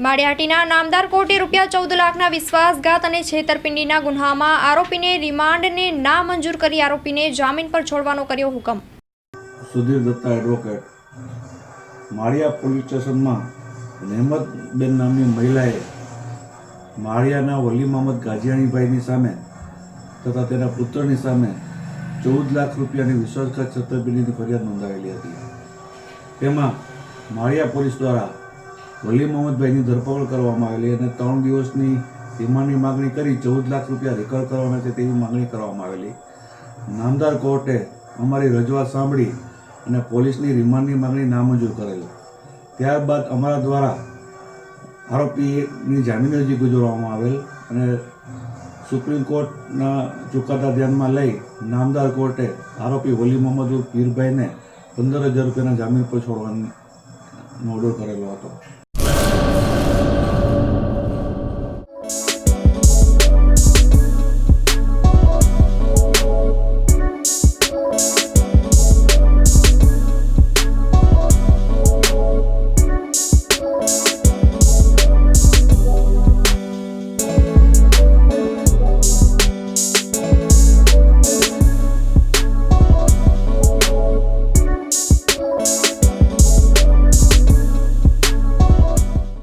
માળિયાહાટીના નામદાર કોર્ટે ₹14 લાખના વિશ્વાસઘાત અને છેતરપિંડીના ગુન્હામાં આરોપીને રિમાન્ડને નામંજૂર કરી આરોપીને જામીન પર છોડવાનો કર્યો હુકમ। સુધીર દત્તા એડવોકેટ માળિયા પોલીસ સ્ટેશનમાં રહેમતબેન નામની મહિલાએ માળિયાના વલી મોહમ્મદ ગાજીયાણીભાઈની સામે તથા તેના પુત્રની સામે 14 લાખ રૂપિયાની વિશ્વાસઘાત છેતરપિંડીની ફરિયાદ નોંધાવેલી હતી। તેમાં માળિયા પોલીસ દ્વારા વલી મોહમ્મદભાઈની ધરપકડ કરવામાં આવેલી અને 3 દિવસની રિમાન્ડની માગણી કરી 14 લાખ રૂપિયા રિકવર કરવાના છે તેવી માગણી કરવામાં આવેલી। નામદાર કોર્ટે અમારી રજૂઆત સાંભળી અને પોલીસની રિમાન્ડની માગણી નામંજૂર કરેલી। ત્યારબાદ અમારા દ્વારા આરોપીની જામીન અરજી ગુજારવામાં આવેલ અને સુપ્રીમ કોર્ટના ચુકાદા ધ્યાનમાં લઈ નામદાર કોર્ટે આરોપી વલી મોહમ્મદ પીરભાઈને 15,000 રૂપિયાના જામીન પર છોડવાનો ઓર્ડર કરેલો હતો।